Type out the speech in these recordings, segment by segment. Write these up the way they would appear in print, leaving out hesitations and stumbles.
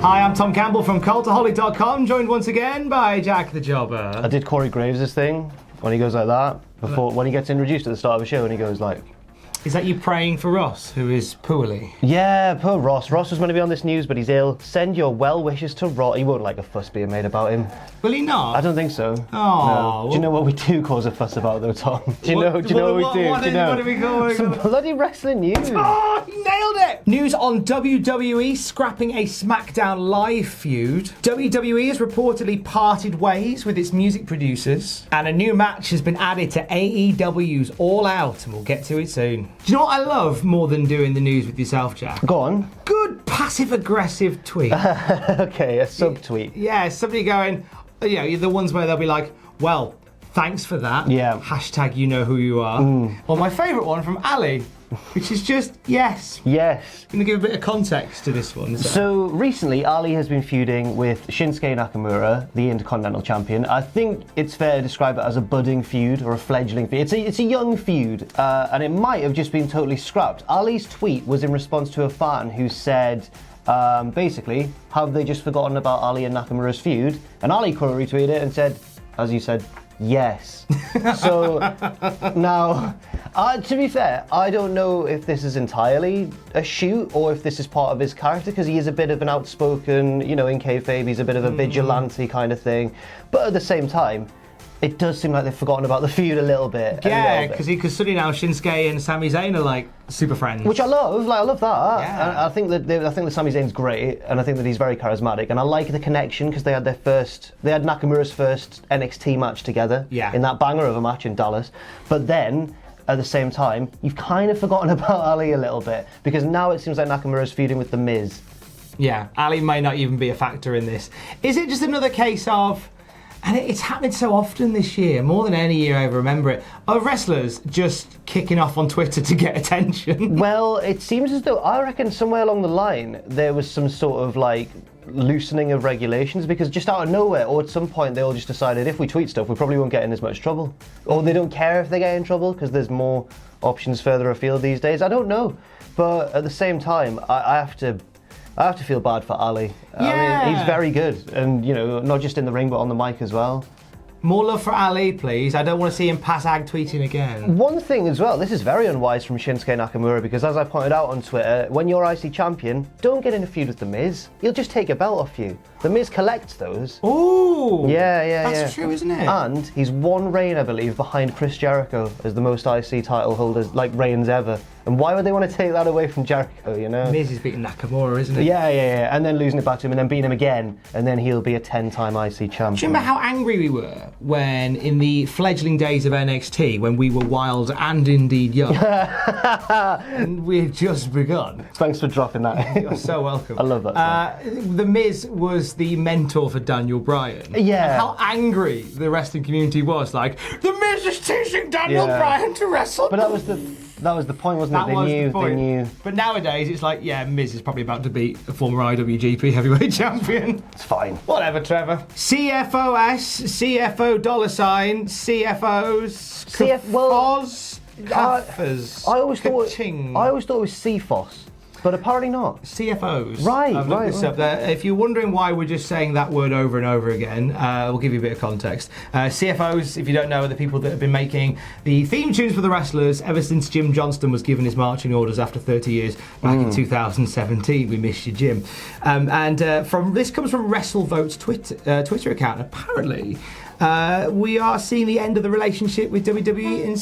Hi, I'm Tom Campbell from Cultaholic.com, joined once again by Jack the Jobber. I did Corey Graves' thing when he goes like that when he gets introduced at the start of a show and he goes like. Is that you praying for Ross, who is poorly? Yeah, poor Ross. Ross was meant to be on this news, but he's ill. Send your well wishes to Ross. He won't like a fuss being made about him. Will he not? I don't think so. Oh. No. Do you know what we do cause a fuss about though, Tom? Do you know what we do? What are we going? Some bloody wrestling news. Oh, he nailed it! News on WWE scrapping a SmackDown live feud. WWE has reportedly parted ways with its music producers, and a new match has been added to AEW's All Out, and we'll get to it soon. Do you know what I love more than doing the news with yourself, Jack? Go on. Good passive-aggressive tweet. Okay, a sub-tweet. Yeah, somebody going, you know, the ones where they'll be like, well, thanks for that. Yeah. Hashtag you know who you are. Or my favourite one from Ali, which is just, yes. Yes. I'm going to give a bit of context to this one. So recently, Ali has been feuding with Shinsuke Nakamura, the Intercontinental Champion. I think it's fair to describe it as a budding feud or a fledgling feud. It's a young feud, and it might have just been totally scrapped. Ali's tweet was in response to a fan who said, basically, have they just forgotten about Ali and Nakamura's feud? And Ali retweeted it and said, as you said, yes. So now, to be fair, I don't know if this is entirely a shoot or if this is part of his character, because he is a bit of an outspoken, you know, in kayfabe, he's a bit of a vigilante kind of thing. But at the same time, it does seem like they've forgotten about the feud a little bit. Yeah, because suddenly now Shinsuke and Sami Zayn are like super friends. Which I love. I love that. Yeah. And I think that Sami Zayn's great, and I think that he's very charismatic, and I like the connection because they had Nakamura's first NXT match together. Yeah. In that banger of a match in Dallas. But then, at the same time, you've kind of forgotten about Ali a little bit because now it seems like Nakamura's feuding with The Miz. Yeah, Ali may not even be a factor in this. Is it just another case of, and it's happening so often this year, more than any year I ever remember it, of wrestlers just kicking off on Twitter to get attention? Well, it seems as though, I reckon somewhere along the line, there was some sort of like loosening of regulations because just out of nowhere, or at some point they all just decided if we tweet stuff, we probably won't get in as much trouble. Or they don't care if they get in trouble because there's more options further afield these days. I don't know. But at the same time, I have to feel bad for Ali. Yeah. I mean, he's very good, and you know, not just in the ring but on the mic as well. More love for Ali, please. I don't want to see him pass ag tweeting again. One thing as well, this is very unwise from Shinsuke Nakamura because as I pointed out on Twitter, when you're IC champion, don't get in a feud with The Miz. He'll just take a belt off you. The Miz collects those. Ooh! Yeah. That's true, isn't it? And he's one reign, I believe, behind Chris Jericho as the most IC title holders, like reigns ever. And why would they want to take that away from Jericho, you know? Miz is beating Nakamura, isn't it? Yeah. And then losing it back to him and then beating him again. And then he'll be a 10-time IC champion. Do you remember how angry we were when, in the fledgling days of NXT, when we were wild and indeed young, and we had just begun? Thanks for dropping that. You're so welcome. I love that. The Miz was the mentor for Daniel Bryan. Yeah. And how angry the wrestling community was. Like, The Miz is teaching Daniel Bryan to wrestle. But that was the point, wasn't it? They knew. But nowadays, it's like, yeah, Miz is probably about to beat a former IWGP heavyweight champion. It's fine. Whatever, Trevor. CFOS, CFO $, CFOs, CFOs, CAFers. I always thought it was CFOS. But apparently not. CFOs. Right, I've looked this up. If you're wondering why we're just saying that word over and over again, we'll give you a bit of context. CFOs, if you don't know, are the people that have been making the theme tunes for the wrestlers ever since Jim Johnston was given his marching orders after 30 years back in 2017. We missed you, Jim. This comes from WrestleVote's Twitter account. Apparently, we are seeing the end of the relationship with WWE and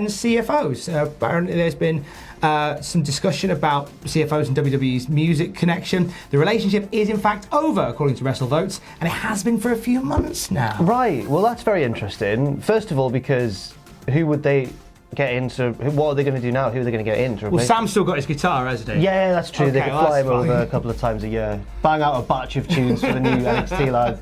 CFOs. Apparently, there's been some discussion about CFOs and WWE's music connection. The relationship is in fact over, according to WrestleVotes, and it has been for a few months now. Right, well that's very interesting. First of all, because who would they get into? What are they going to do now? Who are they going to get in to replace? Well, Sam's still got his guitar, hasn't he? Yeah, that's true. Okay, they could fly him over a couple of times a year, bang out a batch of tunes for the new NXT lads.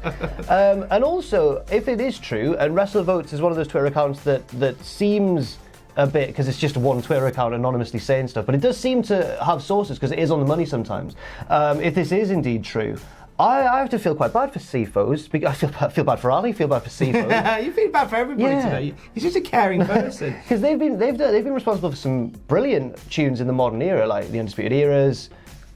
And also, if it is true, and WrestleVotes is one of those Twitter accounts that seems a bit, because it's just one Twitter account anonymously saying stuff, but it does seem to have sources because it is on the money sometimes. If this is indeed true, I have to feel quite bad for CFOs. I feel bad for Ali. Feel bad for CFOs. You feel bad for everybody today. He's just a caring person. Because they've been responsible for some brilliant tunes in the modern era, like the Undisputed Eras,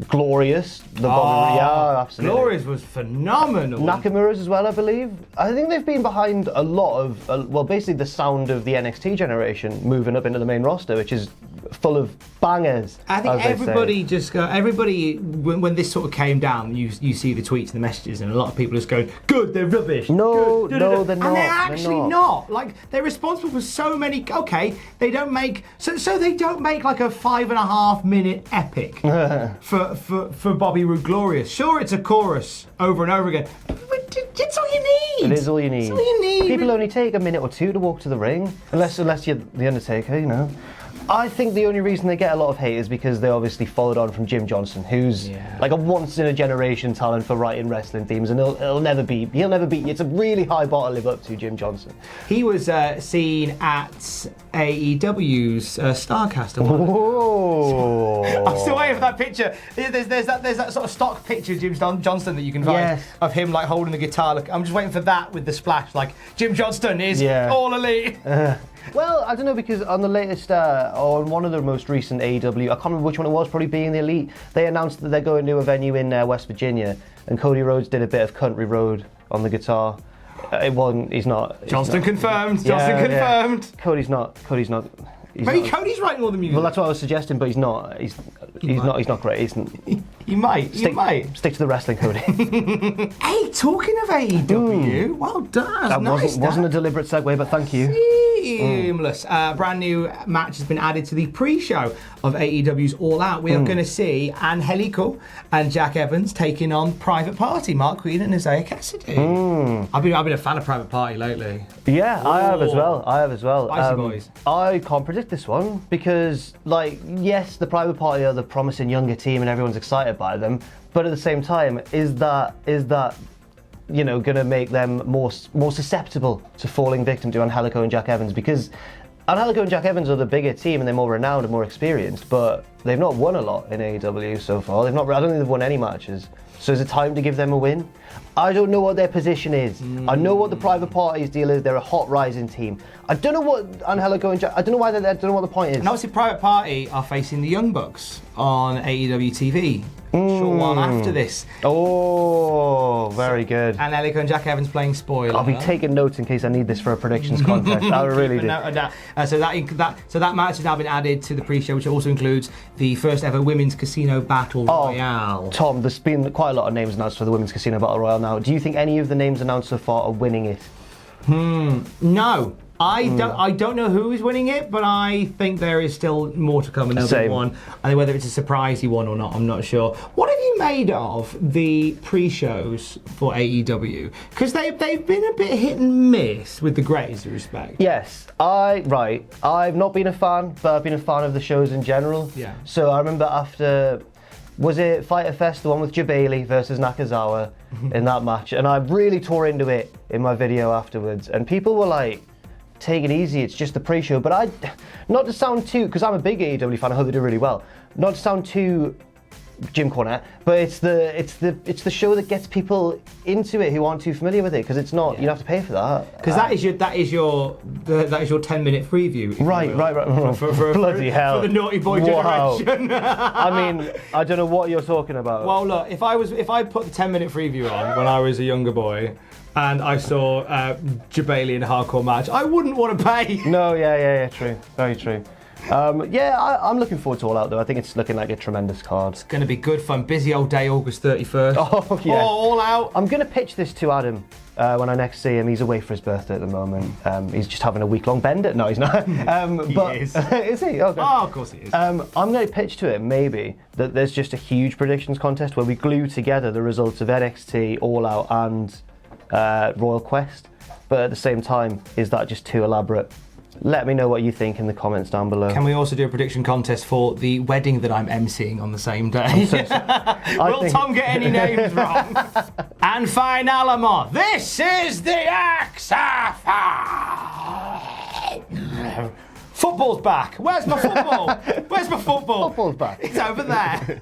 Glorious. Yeah, absolutely. Glorious was phenomenal. Nakamura's as well, I believe. I think they've been behind a lot of, basically the sound of the NXT generation moving up into the main roster, which is full of bangers. I think everybody, when this sort of came down, you see the tweets and the messages, and a lot of people just going, good, they're rubbish. No, good, no, they're not. And they're actually not. Like, they're responsible for so many, okay, they don't make, so they don't make like a 5.5 minute epic for Bobby Roode Glorious. Sure, it's a chorus over and over again, but it's all you need. It is all you need. It's all you need. People only take a minute or two to walk to the ring, unless you're the Undertaker, you know. I think the only reason they get a lot of hate is because they obviously followed on from Jim Johnson, who's like a once-in-a-generation talent for writing wrestling themes, and he'll never beat. It's a really high bar to live up to, Jim Johnson. He was seen at AEW's Starcast. Oh! I'm still waiting for that picture. There's that sort of stock picture of Jim Johnston that you can find of him like holding the guitar. Look, I'm just waiting for that with the splash, like Jim Johnston is all elite. Well, I don't know, because on the latest, on one of the most recent AEW, I can't remember which one it was, probably Being the Elite, they announced that they're going to a venue in West Virginia, and Cody Rhodes did a bit of Country Road on the guitar. It wasn't, he's not. Johnston confirmed. Johnston confirmed. Cody's not. Maybe Cody's writing all the music. Well, that's what I was suggesting, but he's not. He's not great. He might. Stick to the wrestling, Cody. Hey, talking of AEW, well done. That nice, wasn't a deliberate segue, but thank you. Seamless. Brand new match has been added to the pre-show of AEW's All Out. We are going to see Angelico and Jack Evans taking on Private Party, Mark Queen and Isaiah Cassidy. I've been a fan of Private Party lately. Yeah, I have as well. Spicy boys. I can't predict this one because, like, yes, the Private Party are the promising younger team and everyone's excited by them, but at the same time, is that you know, going to make them more susceptible to falling victim to Angelico and Jack Evans? Because Angelico and Jack Evans are the bigger team and they're more renowned and more experienced, but they've not won a lot in AEW so far. I don't think they've won any matches. So is it time to give them a win? I don't know what their position is. I know what the Private Party's deal is. They're a hot rising team. I don't know what Angelico and Jack, I don't know why they're there. I don't know what the point is. And obviously Private Party are facing the Young Bucks on AEW TV. Short while after this. Oh, very good. And Angelico and Jack Evans playing spoiler. I'll be taking notes in case I need this for a predictions contest. I really do. So that match has now been added to the pre-show, which also includes the first ever Women's Casino Battle Royale. Tom, there's been quite a lot of names announced for the Women's Casino Battle Royale now. Do you think any of the names announced so far are winning it? No. I don't know who is winning it, but I think there is still more to come. Another one. I think whether it's a surprisey one or not, I'm not sure. What have you made of the pre-shows for AEW? Because they've been a bit hit and miss, with the greatest respect. Yes, I've not been a fan, but I've been a fan of the shows in general. Yeah. So I remember after, was it Fyter Fest, the one with Jabali versus Nakazawa in that match, and I really tore into it in my video afterwards, and people were like, take it easy, it's just the pre-show. But not to sound too, because I'm a big AEW fan, I hope they do really well, not to sound too Jim Cornette, but it's the show that gets people into it who aren't too familiar with it, because it's not, you don't have to pay for that. Because that is your 10-minute preview. Right. For Bloody hell. For the naughty boy generation. I mean, I don't know what you're talking about. Well, look, if I put the 10-minute preview on when I was a younger boy, and I saw Jabali in a hardcore match, I wouldn't want to pay. No, yeah, true, very true. I'm looking forward to All Out though. I think it's looking like a tremendous card. It's going to be good fun. Busy old day, August 31st. Oh yeah. All Out. I'm going to pitch this to Adam when I next see him. He's away for his birthday at the moment. He's just having a week-long bender. No, he's not. He is. Is he? Okay. Oh, of course he is. I'm going to pitch to him maybe that there's just a huge predictions contest where we glue together the results of NXT, All Out, and Royal Quest. But at the same time, is that just too elaborate? Let me know what you think in the comments down below. Can we also do a prediction contest for the wedding that I'm emceeing on the same day? Will Tom get any names wrong? And finally, this is the XFL. Football's back. Where's my football? Where's my football? Football's back. It's over there.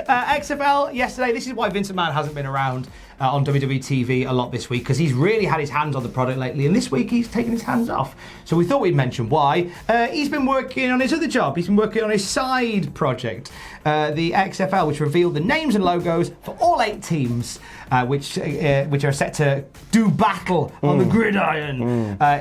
XFL yesterday. This is why Vince McMahon hasn't been around on WWE TV a lot this week because he's really had his hands on the product lately, and this week he's taken his hands off. So we thought we'd mention why. He's been working on his other job. He's been working on his side project, the XFL, which revealed the names and logos for all 8 teams, which are set to do battle on the gridiron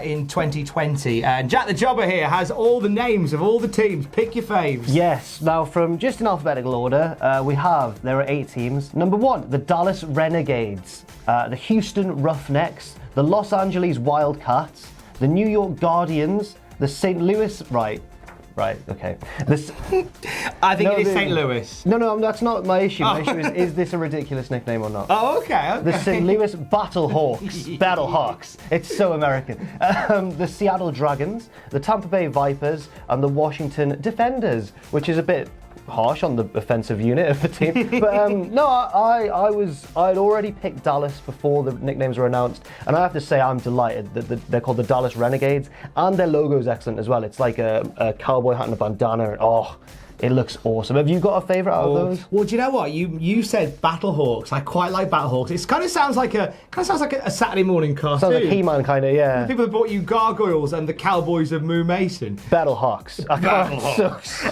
in 2020. And Jack the Jobber here has all the names of all the teams. Pick your faves. Yes, now from just in alphabetical order, there are 8 teams. Number 1, the Dallas Renegades, the Houston Roughnecks, the Los Angeles Wildcats, the New York Guardians, the St. Louis... Right, okay. I think it is St. Louis. No, that's not my issue. My issue is this a ridiculous nickname or not? Oh, okay. The St. Louis Battlehawks. It's so American. The Seattle Dragons, the Tampa Bay Vipers, and the Washington Defenders, which is a bit harsh on the offensive unit of the team. But no, I'd already picked Dallas before the nicknames were announced, and I have to say I'm delighted that they're called the Dallas Renegades, and their logo is excellent as well. It's like a cowboy hat and a bandana, and it looks awesome. Have you got a favourite out of those? Well, do you know what? You said Battlehawks. I quite like Battlehawks. It kind of sounds like a Saturday morning cartoon. Sounds like He-Man, kind of, yeah. People have bought you Gargoyles and the Cowboys of Moo Mason. Battlehawks.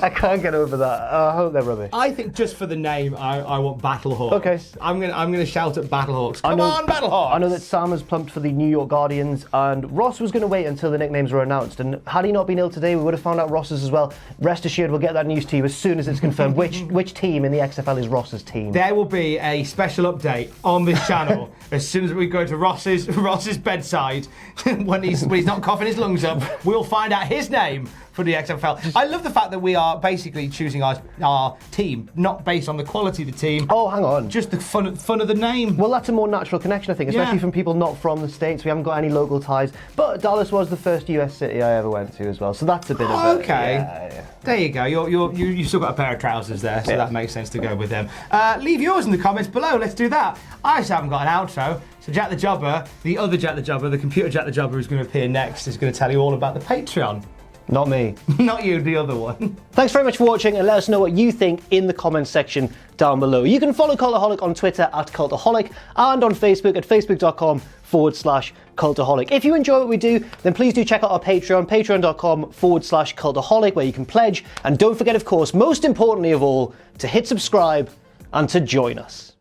I can't get over that. I hope they're rubbish. I think just for the name, I want Battlehawks. Okay. I'm gonna shout at Battlehawks. Come on, Battlehawks! I know that Sam has plumped for the New York Guardians, and Ross was going to wait until the nicknames were announced. And had he not been ill today, we would have found out Ross's as well. Rest assured, we'll get that news to you as soon as it's confirmed which team in the XFL is Ross's team. There will be a special update on this channel as soon as we go to Ross's bedside when he's not coughing his lungs up. We'll find out his name for the XFL. I love the fact that we are basically choosing our team, not based on the quality of the team. Oh, hang on. Just the fun of the name. Well, that's a more natural connection, I think, especially from people not from the States. We haven't got any local ties. But Dallas was the first US city I ever went to as well, so that's a bit of a... Okay. Yeah. There you go. You've still got a pair of trousers there, so that makes sense to go with them. Leave yours in the comments below. Let's do that. I just haven't got an outro. So Jack the Jobber, the other Jack the Jobber, the computer Jack the Jobber who's going to appear next, is going to tell you all about the Patreon. Not me. Not you, the other one. Thanks very much for watching, and let us know what you think in the comments section down below. You can follow Cultaholic on Twitter at Cultaholic and on Facebook at facebook.com/Cultaholic. If you enjoy what we do, then please do check out our Patreon, patreon.com/Cultaholic, where you can pledge. And don't forget, of course, most importantly of all, to hit subscribe and to join us.